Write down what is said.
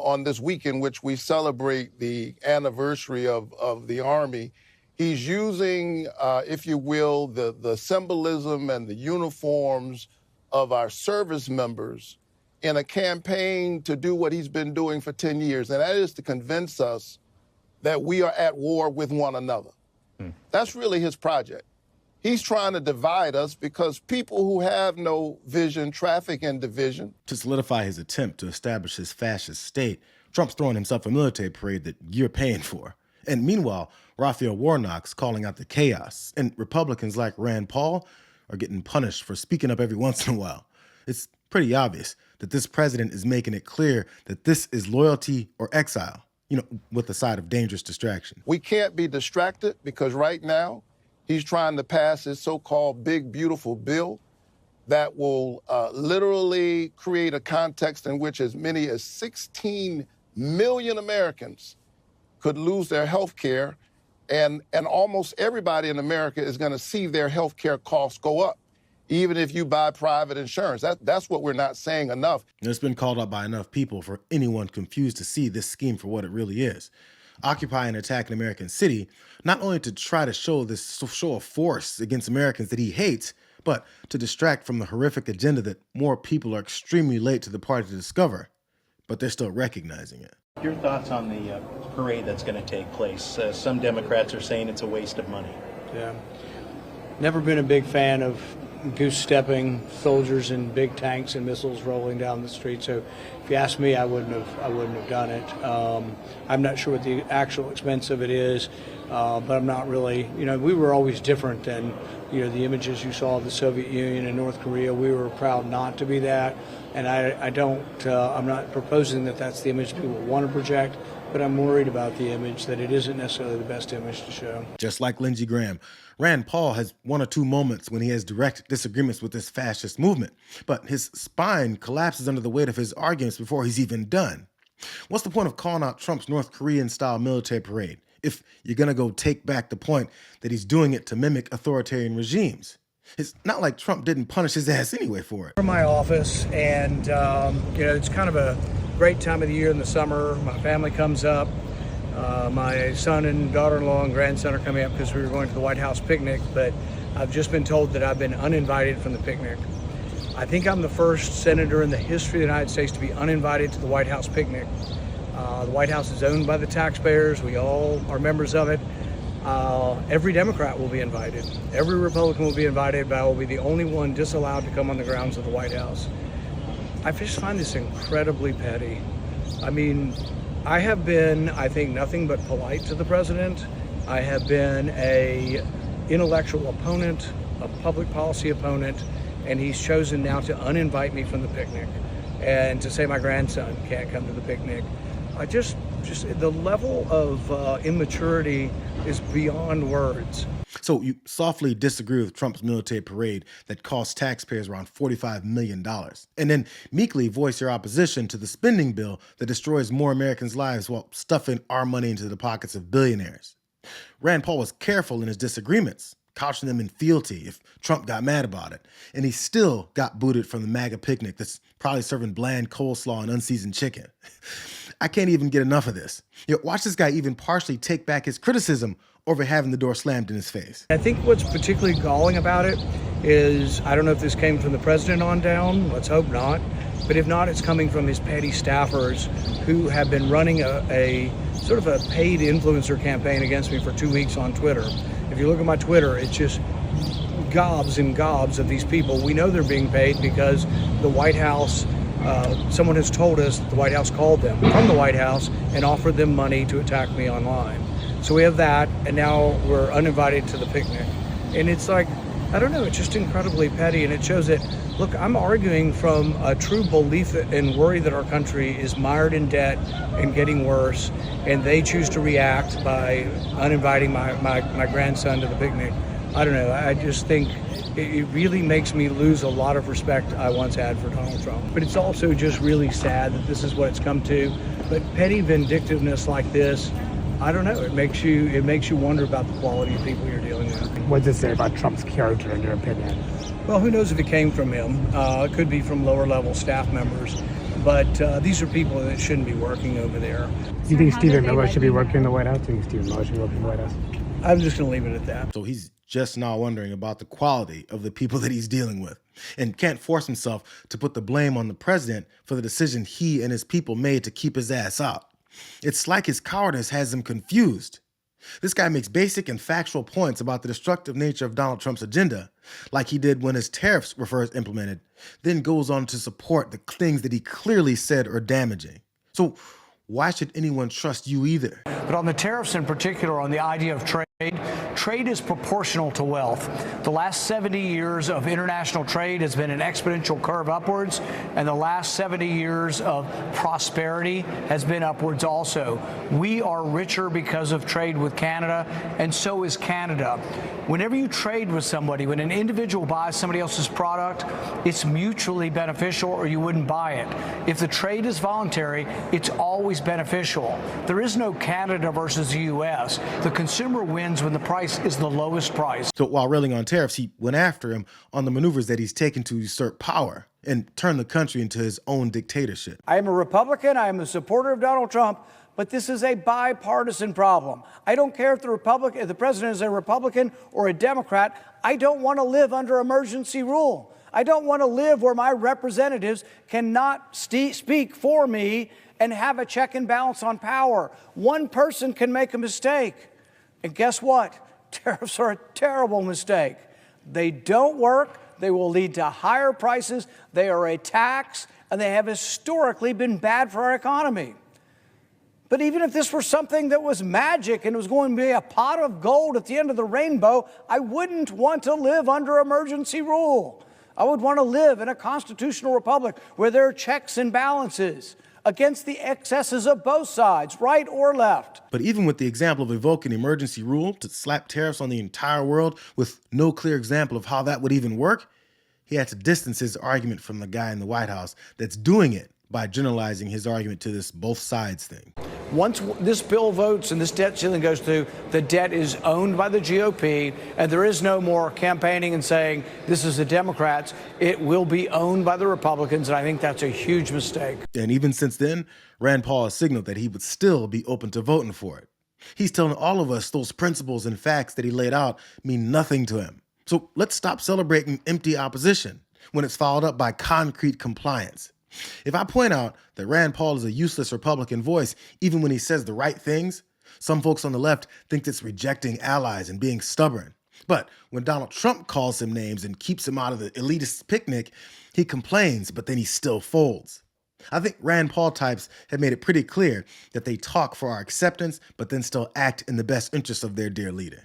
on this week in which we celebrate the anniversary of the Army, he's using, if you will, the symbolism and the uniforms of our service members in a campaign to do what he's been doing for 10 years, and that is to convince us that we are at war with one another. That's really his project. He's trying to divide us because people who have no vision traffic in division. To solidify his attempt to establish his fascist state, Trump's throwing himself a military parade that you're paying for. And meanwhile, Raphael Warnock's calling out the chaos, and Republicans like Rand Paul are getting punished for speaking up every once in a while. It's pretty obvious that this president is making it clear that this is loyalty or exile, with a side of dangerous distraction. We can't be distracted because right now he's trying to pass his so-called big, beautiful bill that will literally create a context in which as many as 16 million Americans could lose their health care, and almost everybody in America is going to see their health care costs go up, even if you buy private insurance. That's what we're not saying enough. It's been called out by enough people for anyone confused to see this scheme for what it really is. Occupy and attack an American city, not only to try to show this show of force against Americans that he hates, but to distract from the horrific agenda that more people are extremely late to the party to discover, but they're still recognizing it. Your thoughts on the parade that's going to take place? Some Democrats are saying it's a waste of money. Yeah. Never been a big fan of goose-stepping soldiers in big tanks and missiles rolling down the street. So if you ask me, I wouldn't have done it. I'm not sure what the actual expense of it is, but I'm not really, we were always different than, the images you saw of the Soviet Union and North Korea. We were proud not to be that. And I'm not proposing that that's the image people want to project, but I'm worried about the image, that it isn't necessarily the best image to show. Just like Lindsey Graham, Rand Paul has one or two moments when he has direct disagreements with this fascist movement, but his spine collapses under the weight of his arguments before he's even done. What's the point of calling out Trump's North Korean-style military parade if you're going to go take back the point that he's doing it to mimic authoritarian regimes? It's not like Trump didn't punish his ass anyway for it. From my office, and it's kind of a great time of the year in the summer. My family comes up. My son and daughter-in-law and grandson are coming up because we were going to the White House picnic, but I've just been told that I've been uninvited from the picnic. I think I'm the first senator in the history of the United States to be uninvited to the White House picnic. The White House is owned by the taxpayers. We all are members of it. Every Democrat will be invited. Every Republican will be invited, but I will be the only one disallowed to come on the grounds of the White House. I just find this incredibly petty. I mean, I have been, I think, nothing but polite to the president. I have been an intellectual opponent, a public policy opponent, and he's chosen now to uninvite me from the picnic and to say my grandson can't come to the picnic. I just the level of immaturity is beyond words. So you softly disagree with Trump's military parade that cost taxpayers around $45 million, and then meekly voice your opposition to the spending bill that destroys more Americans' lives while stuffing our money into the pockets of billionaires. Rand Paul was careful in his disagreements, couching them in fealty if Trump got mad about it, and he still got booted from the MAGA picnic that's probably serving bland coleslaw and unseasoned chicken. I can't even get enough of this. Watch this guy even partially take back his criticism over having the door slammed in his face. I think what's particularly galling about it is, I don't know if this came from the president on down, let's hope not, but if not, it's coming from his petty staffers who have been running a sort of a paid influencer campaign against me for 2 weeks on Twitter. If you look at my Twitter, it's just gobs and gobs of these people. We know they're being paid because the White House, someone has told us that the White House called them from the White House and offered them money to attack me online. So we have that, and now we're uninvited to the picnic. And it's like, I don't know, it's just incredibly petty, and it shows that, look, I'm arguing from a true belief and worry that our country is mired in debt and getting worse, and they choose to react by uninviting my grandson to the picnic. I don't know, I just think it really makes me lose a lot of respect I once had for Donald Trump. But it's also just really sad that this is what it's come to. But petty vindictiveness like this, I don't know, it makes you wonder about the quality of people you're dealing with. What does it say about Trump's character, in your opinion? Well, who knows if it came from him? It could be from lower level staff members. But these are people that shouldn't be working over there. Do you think Stephen Miller should be working in the White House? Do you think Stephen Miller should be working in the White House? I'm just going to leave it at that. So he's just now wondering about the quality of the people that he's dealing with and can't force himself to put the blame on the president for the decision he and his people made to keep his ass out. It's like his cowardice has him confused. This guy makes basic and factual points about the destructive nature of Donald Trump's agenda, like he did when his tariffs were first implemented, then goes on to support the things that he clearly said are damaging. So why should anyone trust you either? But on the tariffs in particular, on the idea of trade is proportional to wealth. The last 70 years of international trade has been an exponential curve upwards, and the last 70 years of prosperity has been upwards also. We are richer because of trade with Canada, and so is Canada. Whenever you trade with somebody, when an individual buys somebody else's product, it's mutually beneficial or you wouldn't buy it. If the trade is voluntary, it's always beneficial. There is no Canada versus the U.S. The consumer wins when the price is the lowest price. So while railing on tariffs, he went after him on the maneuvers that he's taken to usurp power and turn the country into his own dictatorship. I am a Republican. I am a supporter of Donald Trump. But this is a bipartisan problem. I don't care if the president is a Republican or a Democrat. I don't want to live under emergency rule. I don't want to live where my representatives cannot speak for me and have a check and balance on power. One person can make a mistake. And guess what? Tariffs are a terrible mistake. They don't work. They will lead to higher prices. They are a tax, and they have historically been bad for our economy. But even if this were something that was magic and it was going to be a pot of gold at the end of the rainbow, I wouldn't want to live under emergency rule. I would want to live in a constitutional republic where there are checks and balances against the excesses of both sides, right or left. But even with the example of evoking emergency rule to slap tariffs on the entire world with no clear example of how that would even work, he had to distance his argument from the guy in the White House that's doing it by generalizing his argument to this both sides thing. Once this bill votes and this debt ceiling goes through, the debt is owned by the GOP, and there is no more campaigning and saying this is the Democrats. It will be owned by the Republicans, and I think that's a huge mistake. And even since then, Rand Paul has signaled that he would still be open to voting for it. He's telling all of us those principles and facts that he laid out mean nothing to him. So let's stop celebrating empty opposition when it's followed up by concrete compliance. If I point out that Rand Paul is a useless Republican voice, even when he says the right things, some folks on the left think it's rejecting allies and being stubborn. But when Donald Trump calls him names and keeps him out of the elitist picnic, he complains, but then he still folds. I think Rand Paul types have made it pretty clear that they talk for our acceptance, but then still act in the best interest of their dear leader.